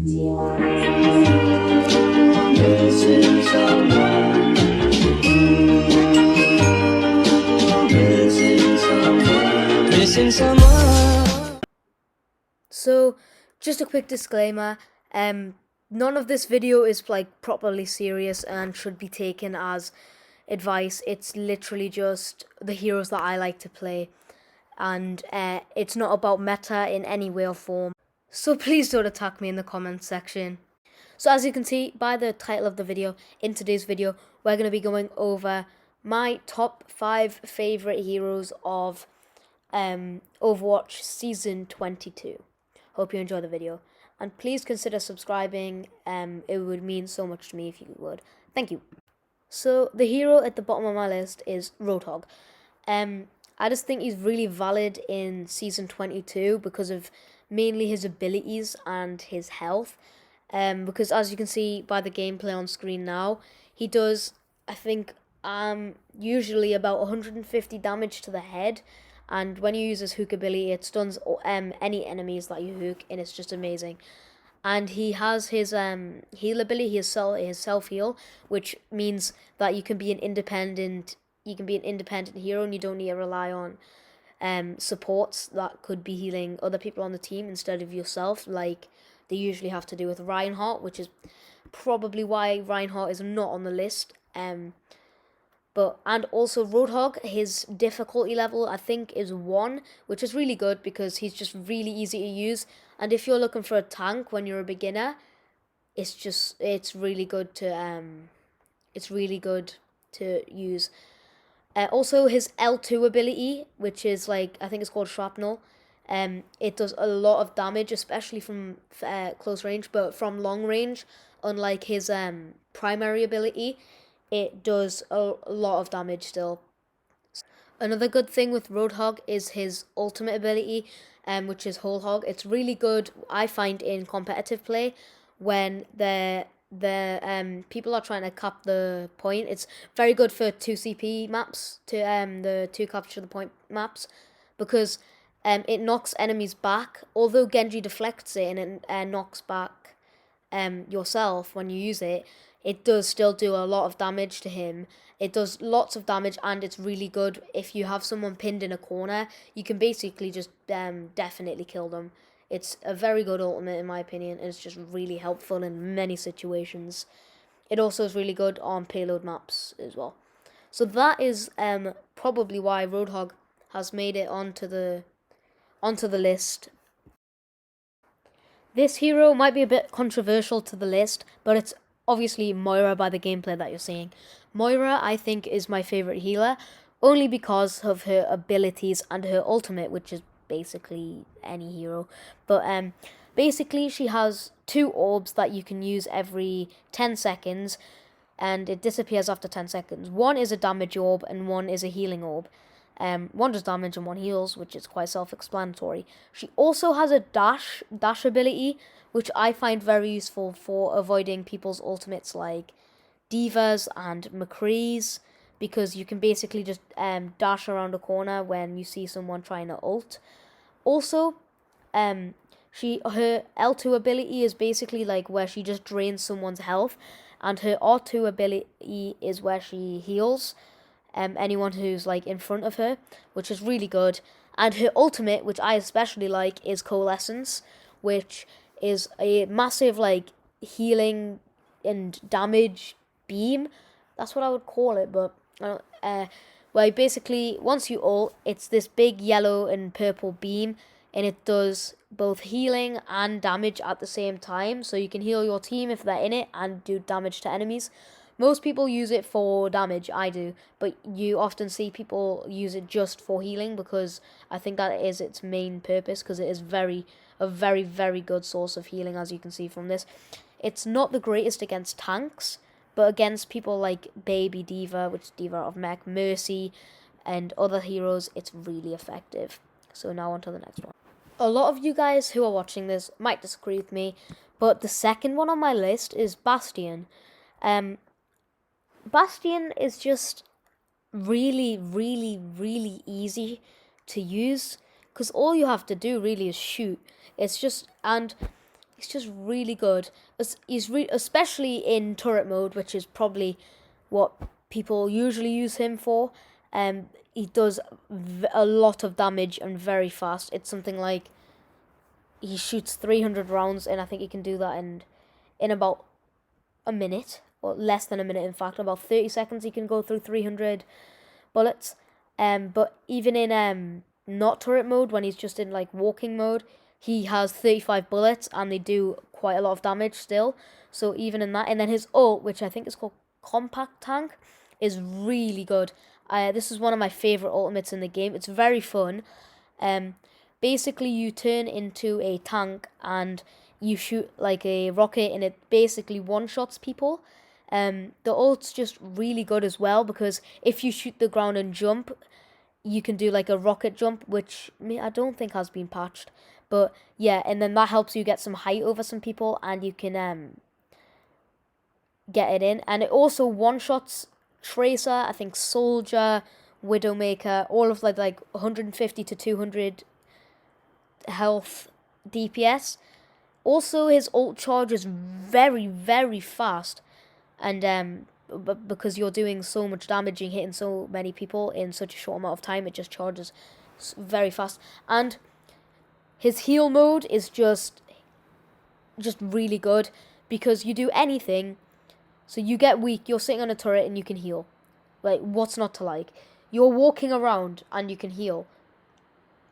Missing someone. Missing someone. Missing someone. So, just a quick disclaimer. None of this video is like properly serious and should be taken as advice. It's literally just the heroes that I like to play, and it's not about meta in any way or form. So please don't attack me in the comments section. So as you can see by the title of the video, in today's video, we're going to be going over my top 5 favorite heroes of Overwatch Season 22. Hope you enjoy the video. And please consider subscribing. It would mean so much to me if you would. Thank you. So the hero at the bottom of my list is Roadhog. I just think he's really valid in Season 22 because of mainly his abilities and his health. Because as you can see by the gameplay on screen now, he does, I think, usually about 150 damage to the head. And when you use his hook ability, it stuns any enemies that you hook, and it's just amazing. And he has his heal ability, his self heal, which means that you can be an independent hero, and you don't need to rely on supports that could be healing other people on the team instead of yourself, like they usually have to do with Reinhardt, which is probably why Reinhardt is not on the list. And also Roadhog, his difficulty level I think is 1, which is really good because he's just really easy to use. And if you're looking for a tank when you're a beginner, it's really good to use. Also his L2 ability, which is like, I think it's called Shrapnel. It does a lot of damage, especially from close range, but from long range, unlike his primary ability, it does a lot of damage still. Another good thing with Roadhog is his ultimate ability, which is Whole Hog. It's really good, I find, in competitive play when the people are trying to cap the point. It's very good for 2CP maps, the 2 capture the point maps, because it knocks enemies back. Although Genji deflects it and it knocks back yourself when you use it, it does still do a lot of damage to him. It does lots of damage, and it's really good if you have someone pinned in a corner. You can basically just definitely kill them. It's a very good ultimate in my opinion, and it's just really helpful in many situations. It also is really good on payload maps as well. So that is probably why Roadhog has made it onto the list. This hero might be a bit controversial to the list, but it's obviously Moira by the gameplay that you're seeing. Moira, I think, is my favorite healer, only because of her abilities and her ultimate, which is basically any hero. But basically she has 2 orbs that you can use every 10 seconds, and it disappears after 10 seconds. One is a damage orb and one is a healing orb. One does damage and one heals, which is quite self-explanatory. She also has a dash ability, which I find very useful for avoiding people's ultimates like Divas and McCree's, because you can basically just dash around a corner when you see someone trying to ult. Also, her L2 ability is basically like where she just drains someone's health, and her R2 ability is where she heals anyone who's like in front of her, which is really good. And her ultimate, which I especially like, is Coalescence, which is a massive like healing and damage beam. That's what I would call it, but where basically once you ult, it's this big yellow and purple beam, and it does both healing and damage at the same time. So you can heal your team if they're in it and do damage to enemies. Most people use it for damage, I do, but you often see people use it just for healing, because I think that is its main purpose, because it is a very, very good source of healing, as you can see from this. It's not the greatest against tanks, but against people like Baby D.Va, which is D.Va of Mech, Mercy, and other heroes, it's really effective. So now on to the next one. A lot of you guys who are watching this might disagree with me, but the second one on my list is Bastion. Bastion is just really, really, really easy to use, because all you have to do really is shoot. It's just, and He's just really good. Especially in turret mode, which is probably what people usually use him for. He does a lot of damage and very fast. It's something like he shoots 300 rounds, and I think he can do that in about a minute, or less than a minute. In fact, about 30 seconds, he can go through 300 bullets. But even in not turret mode, when he's just in like walking mode, he has 35 bullets, and they do quite a lot of damage still. So even in that, and then his ult, which I think is called Compact Tank, is really good. This is one of my favorite ultimates in the game. It's very fun. Basically, you turn into a tank and you shoot like a rocket, and it basically one shots people. The ult's just really good as well, because if you shoot the ground and jump, you can do like a rocket jump, which I don't think has been patched. But yeah, and then that helps you get some height over some people, and you can get it in. And it also one shots Tracer, I think Soldier, Widowmaker, all of like 150 to 200 health DPS. Also, his ult charge is very, very fast, and because you're doing so much damage and hitting so many people in such a short amount of time, it just charges very fast. And his heal mode is just really good, because you do anything. So you get weak, you're sitting on a turret and you can heal. Like, what's not to like? You're walking around and you can heal.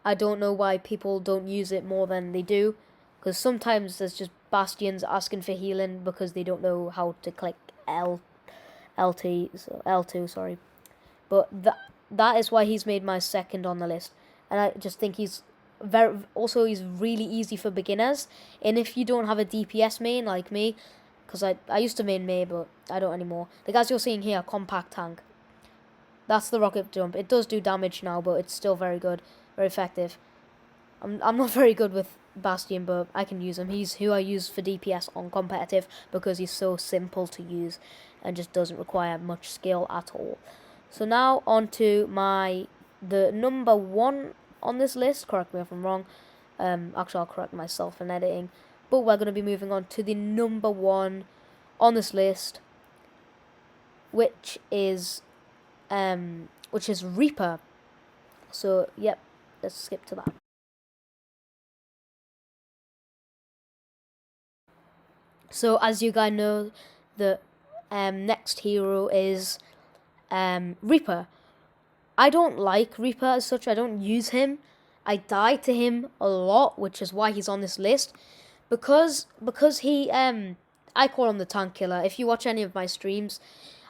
I don't know why people don't use it more than they do, because sometimes there's just bastions asking for healing because they don't know how to click L2, sorry. But that is why he's made my second on the list, and I just think he's he's really easy for beginners. And if you don't have a DPS main like me, because I used to main May, but I don't anymore. The guys you're seeing here, Compact Tank. That's the rocket jump. It does do damage now, but it's still very good, very effective. I'm not very good with Bastion, but I can use him. He's who I use for DPS on competitive, because he's so simple to use and just doesn't require much skill at all. So now on to the number one on this list. Correct me if I'm wrong. Actually, I'll correct myself in editing. But we're going to be moving on to the number one on this list, which is Reaper. So yep, let's skip to that. So as you guys know, the next hero is Reaper. I don't like Reaper as such. I don't use him. I die to him a lot, which is why he's on this list. Because he I call him the tank killer. If you watch any of my streams,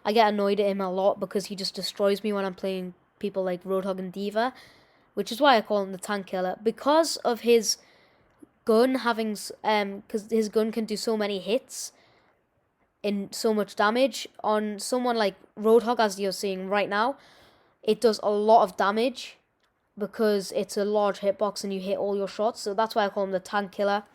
I get annoyed at him a lot because he just destroys me when I'm playing people like Roadhog and Diva, which is why I call him the tank killer, because of his gun having because his gun can do so many hits and so much damage on someone like Roadhog, as you're seeing right now. It does a lot of damage because it's a large hitbox and you hit all your shots, so that's why I call him the tank killer.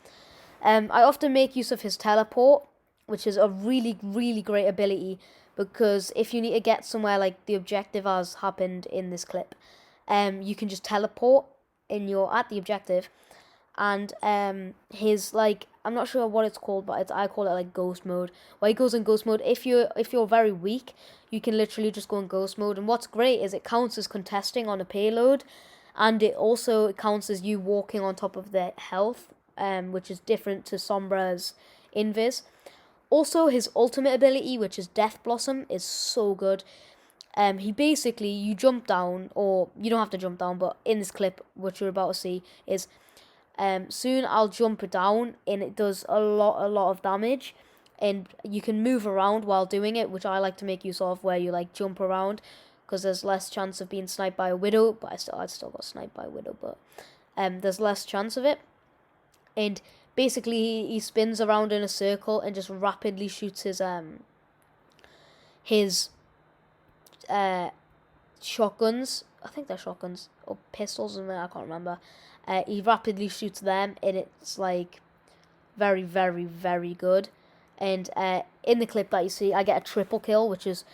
I often make use of his teleport, which is a really, really great ability, because if you need to get somewhere like the objective as happened in this clip, you can just teleport and you're at the objective, and his like, I'm not sure what it's called, but I call it like ghost mode. Where he goes in ghost mode, if you're very weak, you can literally just go in ghost mode. And what's great is it counts as contesting on a payload, and it also counts as you walking on top of their health, which is different to Sombra's invis. Also, his ultimate ability, which is Death Blossom, is so good. He basically, you jump down, or you don't have to jump down, but in this clip, what you're about to see is, soon I'll jump down, and it does a lot of damage, and you can move around while doing it, which I like to make use of, where you like jump around, because there's less chance of being sniped by a Widow, but I still got sniped by a Widow, but there's less chance of it. And basically he spins around in a circle and just rapidly shoots his shotguns. I think they're shotguns or pistols, and I can't remember. He rapidly shoots them, and it's like very, very, very good. And in the clip that you see, I get a triple kill, which is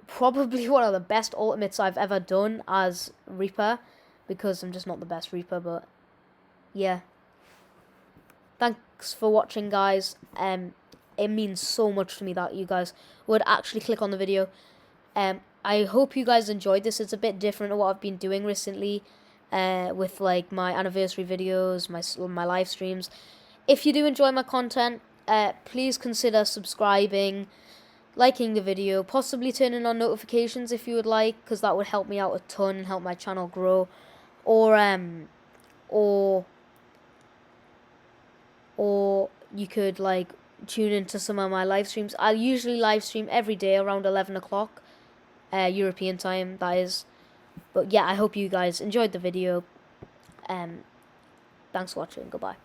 probably one of the best ultimates I've ever done as Reaper, because I'm just not the best Reaper, but yeah. Thank thanks for watching, guys. It means so much to me that you guys would actually click on the video. I hope you guys enjoyed this. It's a bit different to what I've been doing recently, with like my anniversary videos, my live streams. If you do enjoy my content, please consider subscribing, liking the video, possibly turning on notifications if you would like, because that would help me out a ton and help my channel grow. Or you could like tune into some of my live streams. I'll usually live stream every day around 11 o'clock, European time, that is. But yeah, I hope you guys enjoyed the video. Thanks for watching. Goodbye.